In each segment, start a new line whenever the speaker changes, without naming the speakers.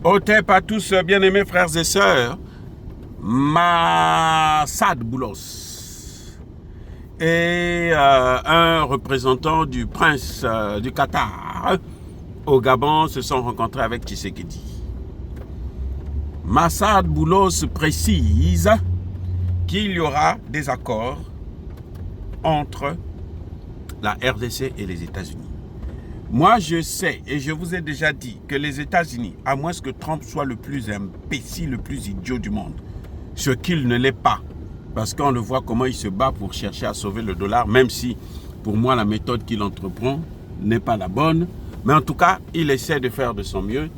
Otep à tous, bien-aimés frères et sœurs, Massad Boulos et un représentant du prince du Qatar au Gabon se sont rencontrés avec Tshisekedi. Massad Boulos précise qu'il y aura des accords entre la RDC et les États-Unis. Moi, je sais et je vous ai déjà dit que les États-Unis, à moins que Trump soit le plus imbécile, le plus idiot du monde, ce qu'il ne l'est pas, parce qu'on le voit comment il se bat pour chercher à sauver le dollar, même si, pour moi, la méthode qu'il entreprend n'est pas la bonne. Mais en tout cas, il essaie de faire de son mieux.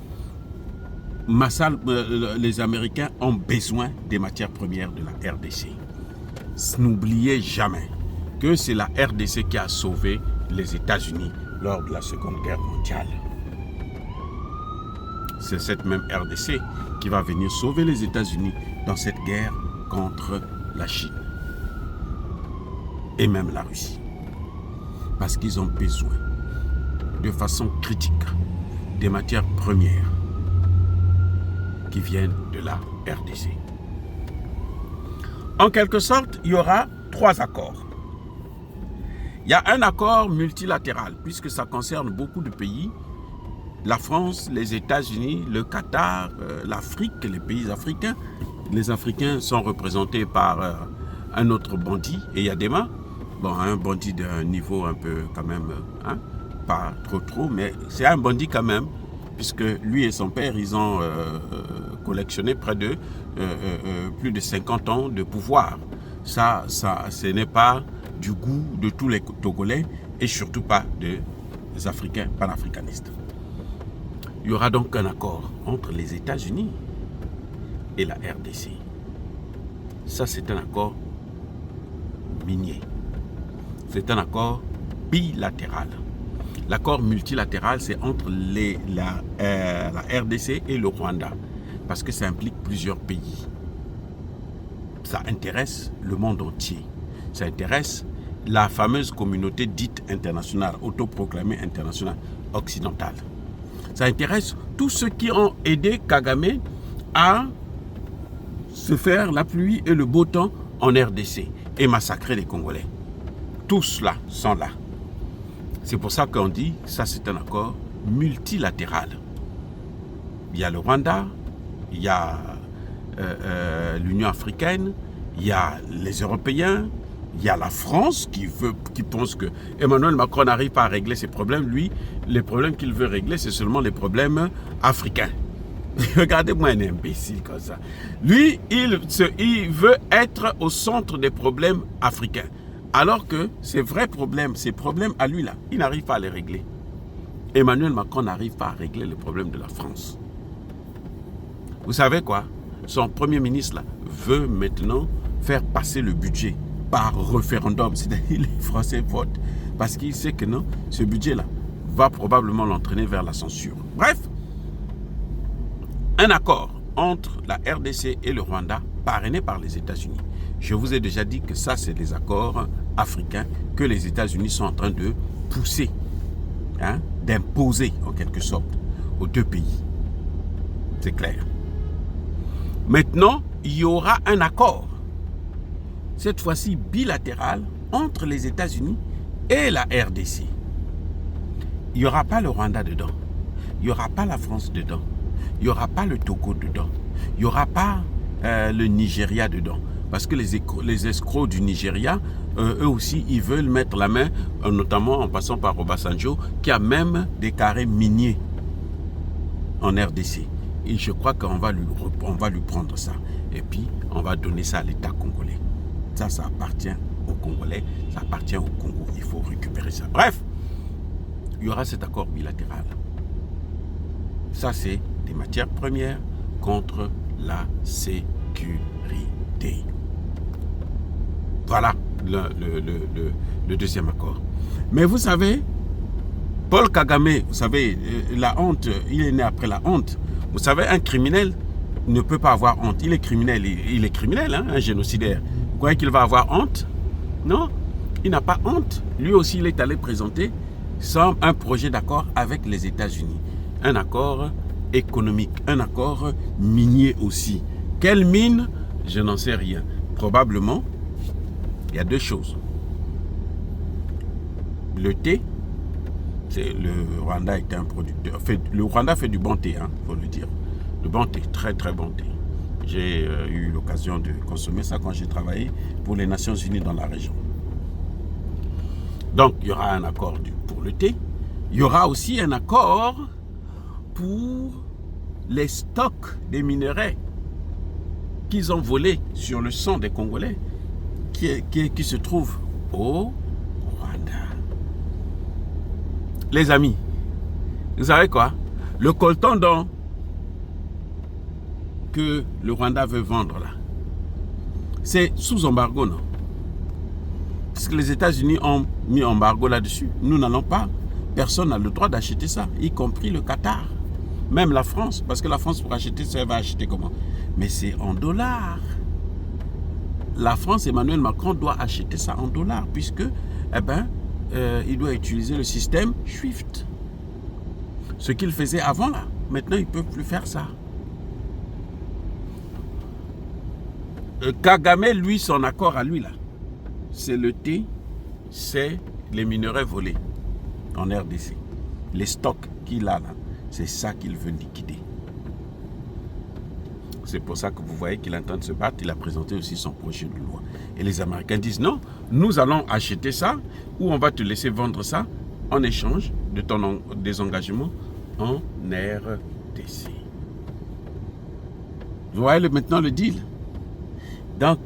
Les Américains ont besoin des matières premières de la RDC. N'oubliez jamais que c'est la RDC qui a sauvé les États-Unis lors de la Seconde Guerre mondiale. C'est cette même RDC qui va venir sauver les États-Unis dans cette guerre contre la Chine et même la Russie. Parce qu'ils ont besoin de façon critique des matières premières qui viennent de la RDC. En quelque sorte, il y aura 3 accords. Il y a un accord multilatéral, puisque ça concerne beaucoup de pays. La France, les États-Unis, le Qatar, l'Afrique, les pays africains. Les Africains sont représentés par un autre bandit, Eyadema. Bon, un bandit d'un niveau un peu quand même, pas trop, mais c'est un bandit quand même, puisque lui et son père, ils ont collectionné près de plus de 50 ans de pouvoir. Ça, ce n'est pas du goût de tous les Togolais et surtout pas des Africains panafricanistes. Il y aura donc un accord entre les États-Unis et la RDC. Ça, c'est un accord minier. C'est un accord bilatéral. L'accord multilatéral, c'est entre la RDC et le Rwanda, parce que ça implique plusieurs pays. Ça intéresse le monde entier. Ça intéresse la fameuse communauté dite internationale, autoproclamée internationale occidentale. Ça intéresse tous ceux qui ont aidé Kagame à se faire la pluie et le beau temps en RDC et massacrer les Congolais. Tous là sont là. C'est pour ça qu'on dit ça c'est un accord multilatéral. Il y a le Rwanda, il y a l'Union africaine, il y a les Européens, il y a la France qui pense que Emmanuel Macron n'arrive pas à régler ses problèmes. Lui, les problèmes qu'il veut régler, c'est seulement les problèmes africains. Regardez-moi un imbécile comme ça. Lui, il veut être au centre des problèmes africains. Alors que ses vrais problèmes, ses problèmes à lui là, il n'arrive pas à les régler. Emmanuel Macron n'arrive pas à régler les problèmes de la France. Vous savez quoi? Son premier ministre là veut maintenant faire passer le budget par référendum, c'est-à-dire les Français votent parce qu'il sait que non, ce budget-là va probablement l'entraîner vers la censure. Bref, un accord entre la RDC et le Rwanda parrainé par les États-Unis. Je vous ai déjà dit que ça, c'est des accords africains que les États-Unis sont en train de pousser, d'imposer en quelque sorte aux 2 pays. C'est clair. Maintenant, il y aura un accord, cette fois-ci bilatéral, entre les États-Unis et la RDC. Il n'y aura pas le Rwanda dedans. Il n'y aura pas la France dedans. Il n'y aura pas le Togo dedans. Il n'y aura pas le Nigeria dedans. Parce que les escrocs du Nigeria, eux aussi, ils veulent mettre la main, notamment en passant par Obasanjo, qui a même des carrés miniers en RDC. Et je crois qu'on va lui prendre ça. Et puis, on va donner ça à l'État congolais. Ça appartient aux Congolais, ça appartient au Congo. Il faut récupérer ça. Bref, il y aura cet accord bilatéral. Ça, c'est des matières premières contre la sécurité. Voilà le deuxième accord. Mais vous savez, Paul Kagame, vous savez, la honte, il est né après la honte. Vous savez, un criminel ne peut pas avoir honte. Il est criminel, un génocidaire. Vous croyez qu'il va avoir honte? Non, il n'a pas honte. Lui aussi, il est allé présenter un projet d'accord avec les États-Unis. Un accord économique, un accord minier aussi. Quelle mine? Je n'en sais rien. Probablement, il y a deux choses. Le thé, le Rwanda est un producteur. Le Rwanda fait du bon thé, faut le dire. Le bon thé, très très bon thé. J'ai eu l'occasion de consommer ça quand j'ai travaillé pour les Nations Unies dans la région. Donc, il y aura un accord pour le thé. Il y aura aussi un accord pour les stocks des minerais qu'ils ont volés sur le sang des Congolais qui se trouvent au Rwanda. Les amis, vous savez quoi? Le coltan d'or que le Rwanda veut vendre là, c'est sous embargo, non? Parce que les États-Unis ont mis embargo là-dessus. Nous n'allons pas. Personne n'a le droit d'acheter ça, y compris le Qatar. Même la France, parce que la France, pour acheter ça, elle va acheter comment? Mais c'est en dollars. La France, Emmanuel Macron doit acheter ça en dollars, puisque, il doit utiliser le système SWIFT. Ce qu'il faisait avant, là, maintenant, il ne peut plus faire ça. Kagame, lui, son accord à lui, là, c'est le thé, c'est les minerais volés en RDC. Les stocks qu'il a là, c'est ça qu'il veut liquider. C'est pour ça que vous voyez qu'il est en train de se battre. Il a présenté aussi son projet de loi. Et les Américains disent non, nous allons acheter ça ou on va te laisser vendre ça en échange de ton désengagement en RDC. Vous voyez maintenant le deal. Donc,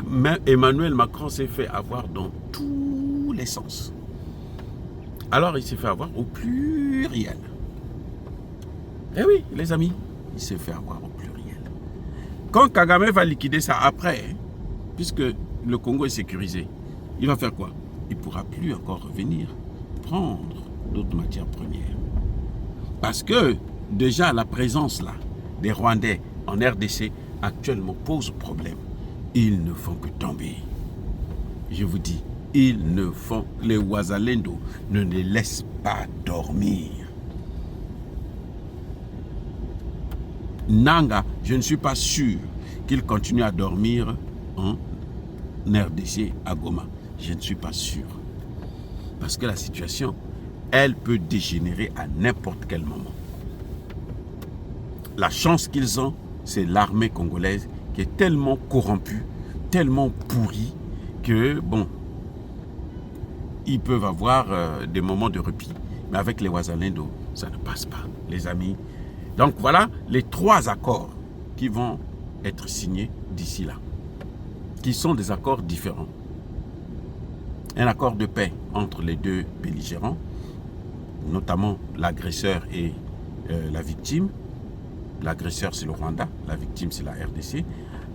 Emmanuel Macron s'est fait avoir dans tous les sens. Alors, il s'est fait avoir au pluriel. Eh oui, les amis, il s'est fait avoir au pluriel. Quand Kagame va liquider ça après, puisque le Congo est sécurisé, il va faire quoi? Il ne pourra plus encore revenir prendre d'autres matières premières. Parce que déjà la présence là des Rwandais en RDC actuellement pose problème. Ils ne font que tomber. Je vous dis, les Wazalendo ne les laissent pas dormir. Nanga, je ne suis pas sûr qu'il continue à dormir en RDC à Goma. Je ne suis pas sûr. Parce que la situation, elle peut dégénérer à n'importe quel moment. La chance qu'ils ont, c'est l'armée congolaise qui est tellement corrompue, tellement pourrie, que, bon, ils peuvent avoir des moments de répit. Mais avec les Wazalendo, ça ne passe pas, les amis. Donc voilà les 3 accords qui vont être signés d'ici là, qui sont des accords différents. Un accord de paix entre les deux belligérants, notamment l'agresseur et la victime. L'agresseur, c'est le Rwanda, la victime, c'est la RDC.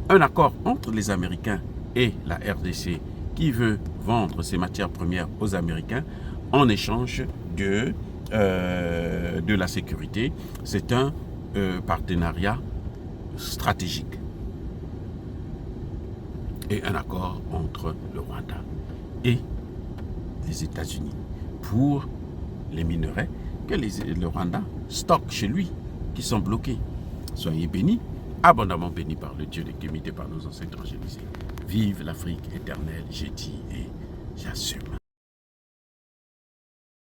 Un accord entre les Américains et la RDC qui veut vendre ses matières premières aux Américains en échange de la sécurité. C'est un partenariat stratégique. Et un accord entre le Rwanda et les États-Unis pour les minerais que le Rwanda stocke chez lui, qui sont bloqués. Soyez bénis, abondamment bénis par le Dieu de Kémité, par nos ancêtres angélisés. Vive l'Afrique éternelle, j'ai dit et j'assume.